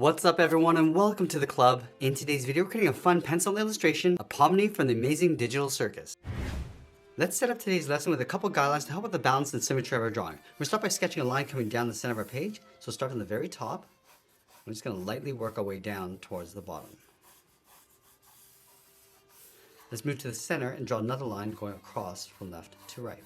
What's up everyone and welcome to the club. In today's video we're creating a fun pencil illustration, a Pomni from the Amazing Digital Circus. Let's set up today's lesson with a couple guidelines to help with the balance and symmetry of our drawing. We'll start by sketching a line coming down the center of our page. So start from the very top. We're just going to lightly work our way down towards the bottom. Let's move to the center and draw another line going across from left to right.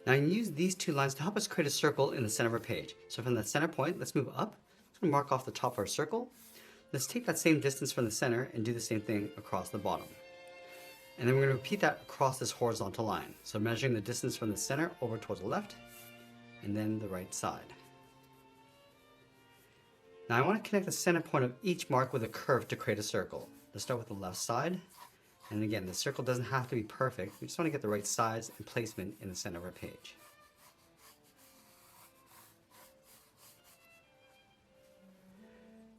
Now you can use these two lines to help us create a circle in the center of our page. So from that center point, let's move up. Let's mark off the top of our circle. Let's take that same distance from the center and do the same thing across the bottom. And then we're going to repeat that across this horizontal line. So measuring the distance from the center over towards the left and then the right side. Now I want to connect the center point of each mark with a curve to create a circle. Let's start with the left side. And again, the circle doesn't have to be perfect. We just want to get the right size and placement in the center of our page.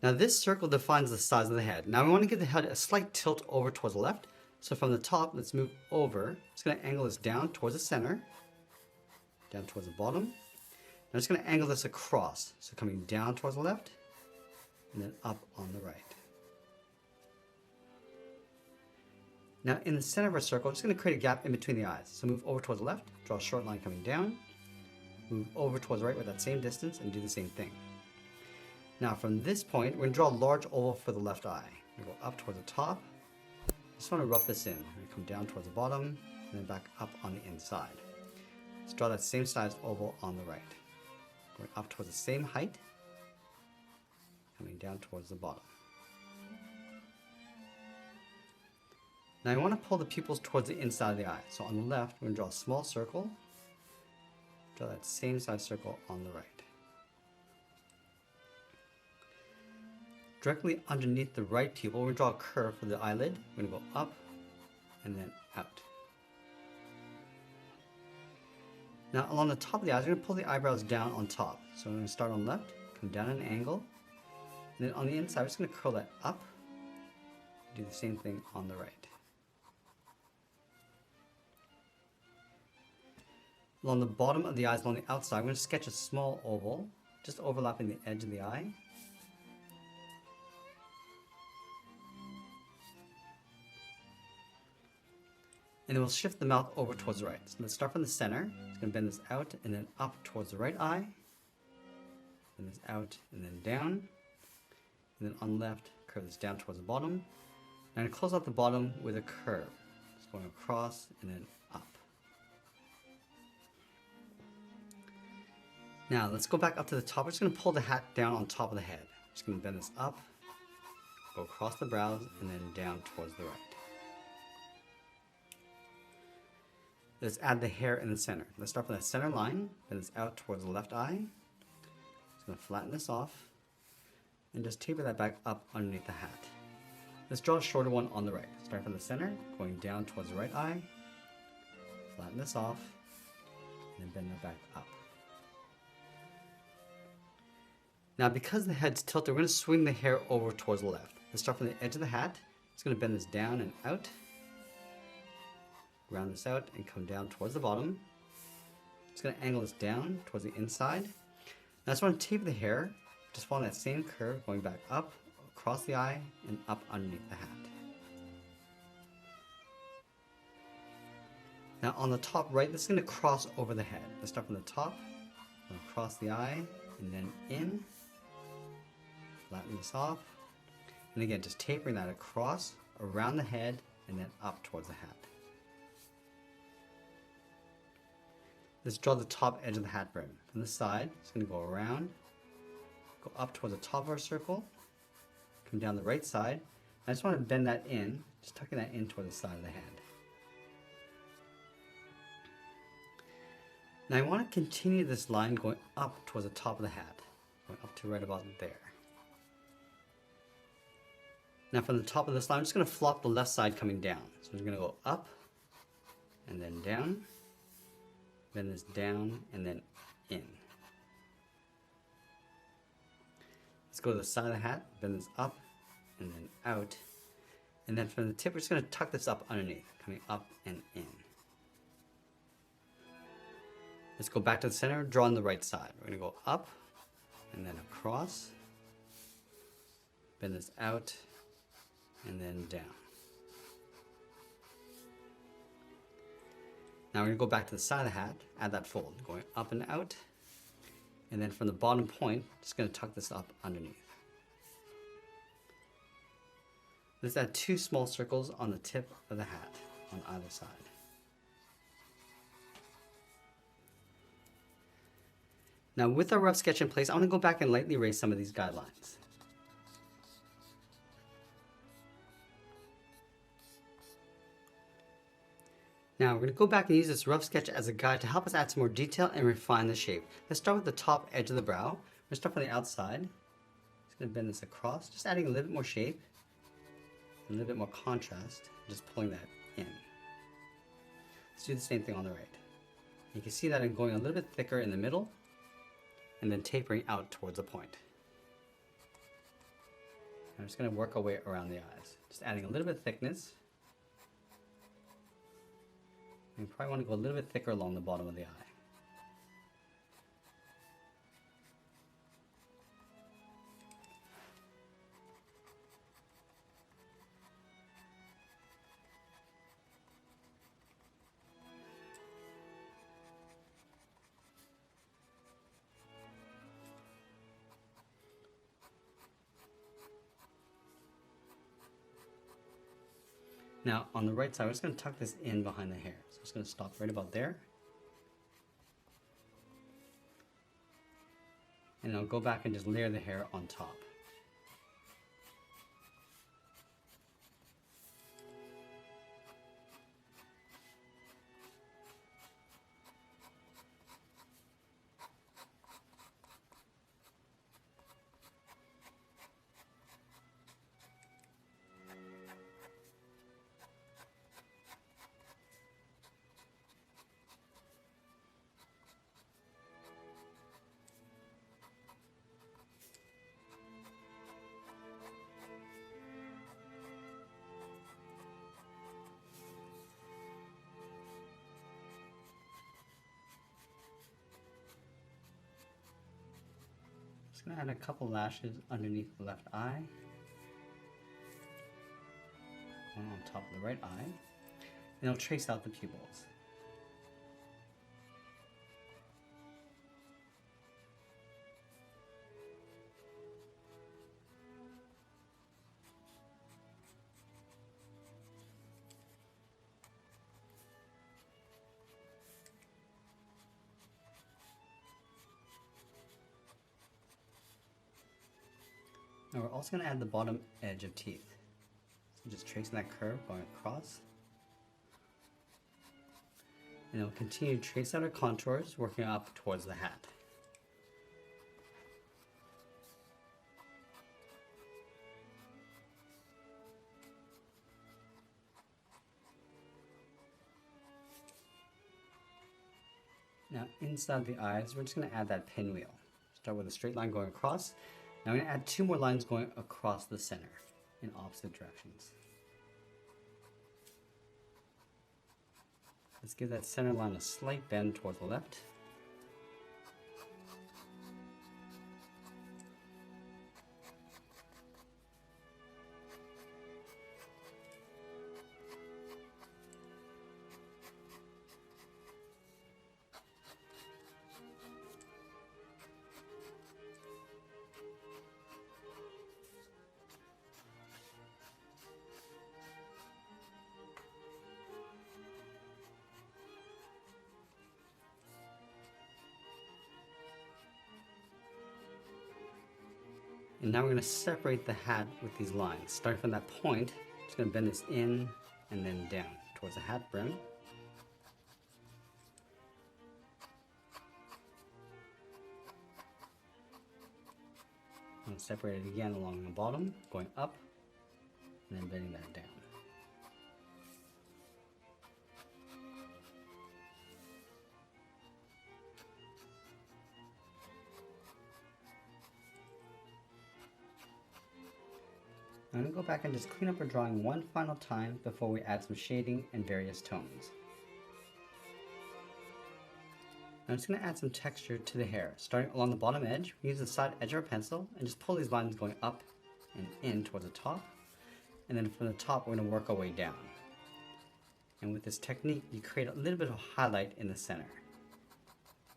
Now this circle defines the size of the head. Now we want to give the head a slight tilt over towards the left. So from the top, let's move over. It's going to angle this down towards the center, down towards the bottom. Now I'm just going to angle this across. So coming down towards the left and then up on the right. Now in the center of our circle, I'm just going to create a gap in between the eyes. So move over towards the left, draw a short line coming down, move over towards the right with that same distance and do the same thing. Now from this point, we're going to draw a large oval for the left eye. We go up towards the top. Just want to rough this in. We come down towards the bottom and then back up on the inside. Let's draw that same size oval on the right. Going up towards the same height, coming down towards the bottom. Now I want to pull the pupils towards the inside of the eye. So on the left, we're going to draw a small circle. Draw that same size circle on the right. Directly underneath the right pupil, we're going to draw a curve for the eyelid. We're going to go up and then out. Now along the top of the eyes, we're going to pull the eyebrows down on top. So we're going to start on the left, come down at an angle, and then on the inside, we're just going to curl that up. Do the same thing on the right. Along the bottom of the eyes, along the outside, we're going to sketch a small oval, just overlapping the edge of the eye. And then we'll shift the mouth over towards the right. So let's start from the center. It's going to bend this out and then up towards the right eye. Bend this out and then down. And then on the left, curve this down towards the bottom. And close out the bottom with a curve. Just going across and then up. Now let's go back up to the top. We're just going to pull the hat down on top of the head. Just going to bend this up, go across the brows, and then down towards the right. Let's add the hair in the center. Let's start from that center line, bend this out towards the left eye. Just going to flatten this off, and just taper that back up underneath the hat. Let's draw a shorter one on the right. Start from the center, going down towards the right eye. Flatten this off, and then bend that back up. Now because the head's tilted, we're going to swing the hair over towards the left. Let's start from the edge of the hat. Just going to bend this down and out. Round this out and come down towards the bottom. Just going to angle this down towards the inside. Now I just want to taper the hair. Just follow that same curve, going back up, across the eye, and up underneath the hat. Now on the top right, this is going to cross over the head. Let's start from the top, across the eye, and then in. Flatten this off. And again, just tapering that across, around the head, and then up towards the hat. Let's draw the top edge of the hat brim. From the side, it's going to go around, go up towards the top of our circle, come down the right side. I just want to bend that in, just tucking that in toward the side of the head. Now I want to continue this line going up towards the top of the hat, going up to right about there. Now from the top of this line, I'm just going to flop the left side coming down. So I'm going to go up and then down, bend this down and then in. Let's go to the side of the hat, bend this up and then out. And then from the tip, we're just going to tuck this up underneath, coming up and in. Let's go back to the center, draw on the right side. We're gonna go up and then across, bend this out, and then down. Now we're gonna go back to the side of the hat, add that fold, going up and out, and then from the bottom point, just gonna tuck this up underneath. Let's add 2 small circles on the tip of the hat on either side. Now with our rough sketch in place, I'm going to go back and lightly erase some of these guidelines. Now we're going to go back and use this rough sketch as a guide to help us add some more detail and refine the shape. Let's start with the top edge of the brow. We're going to start from the outside. Just going to bend this across, just adding a little bit more shape, a little bit more contrast, just pulling that in. Let's do the same thing on the right. You can see that I'm going a little bit thicker in the middle, and then tapering out towards the point. I'm just going to work our way around the eyes, just adding a little bit of thickness. You probably want to go a little bit thicker along the bottom of the eye. Now on the right side, we're just going to tuck this in behind the hair. So it's going to stop right about there. And I'll go back and just layer the hair on top. Just going to add a couple lashes underneath the left eye, one on top of the right eye, and I'll trace out the pupils. Now we're also going to add the bottom edge of teeth. So just tracing that curve going across. And we'll continue to trace out our contours, working up towards the hat. Now inside the eyes, we're just going to add that pinwheel. Start with a straight line going across. Now I'm going to add 2 more lines going across the center in opposite directions. Let's give that center line a slight bend towards the left. And now we're going to separate the hat with these lines. Starting from that point, just going to bend this in and then down towards the hat brim. And separate it again along the bottom, going up, and then bending that down. I'm going to go back and just clean up our drawing one final time before we add some shading and various tones. I'm just going to add some texture to the hair. Starting along the bottom edge, we use the side edge of our pencil and just pull these lines going up and in towards the top. And then from the top, we're going to work our way down. And with this technique, you create a little bit of highlight in the center.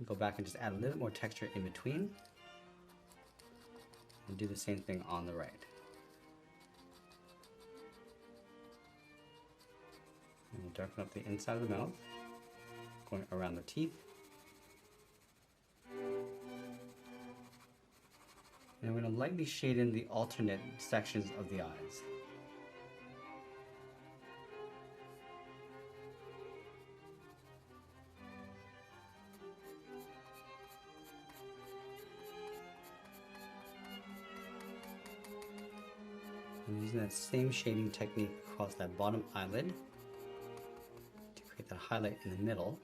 Go back and just add a little bit more texture in between. And do the same thing on the right. And we'll darken up the inside of the mouth, going around the teeth. And we're going to lightly shade in the alternate sections of the eyes. I'm using that same shading technique across that bottom eyelid to create that highlight in the middle.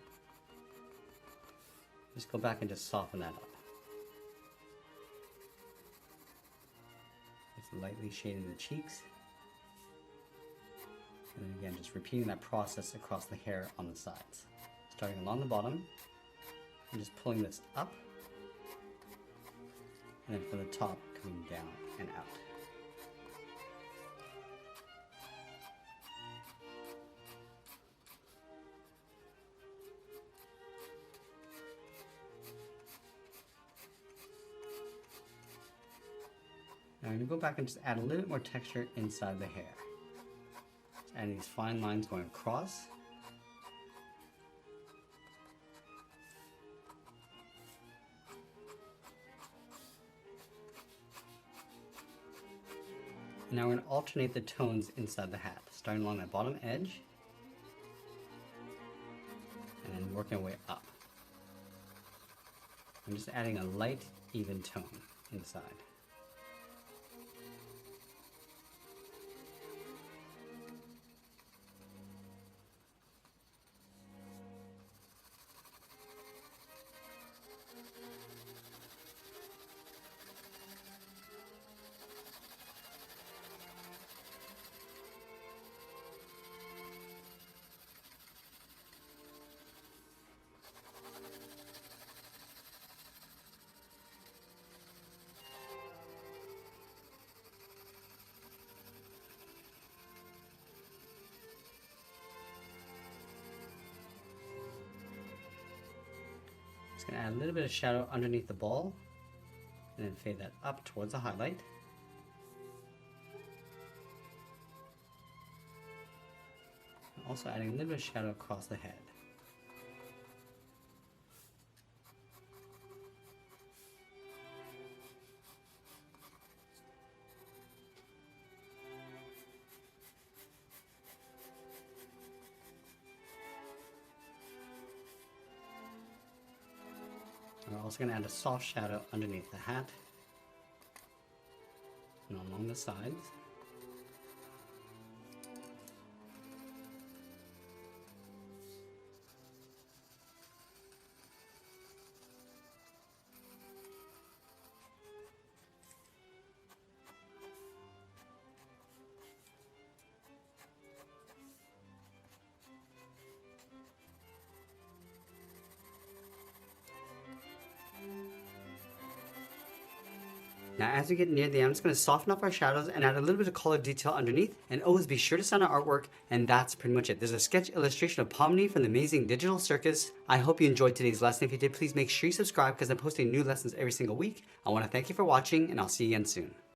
Just go back and just soften that up. Just lightly shading the cheeks. And then again, just repeating that process across the hair on the sides. Starting along the bottom and just pulling this up. And then from the top, coming down and out. Now I'm going to go back and just add a little bit more texture inside the hair. Just adding these fine lines going across. And now we're going to alternate the tones inside the hat, starting along that bottom edge and then working our way up. I'm just adding a light, even tone inside. Just going to add a little bit of shadow underneath the ball and then fade that up towards the highlight. Also adding a little bit of shadow across the head. We're also going to add a soft shadow underneath the hat and along the sides. Now as we get near the end, I'm just going to soften up our shadows and add a little bit of color detail underneath. And always be sure to sign our artwork, and that's pretty much it. There's a sketch illustration of Pomni from the Amazing Digital Circus. I hope you enjoyed today's lesson. If you did, please make sure you subscribe because I'm posting new lessons every single week. I want to thank you for watching, and I'll see you again soon.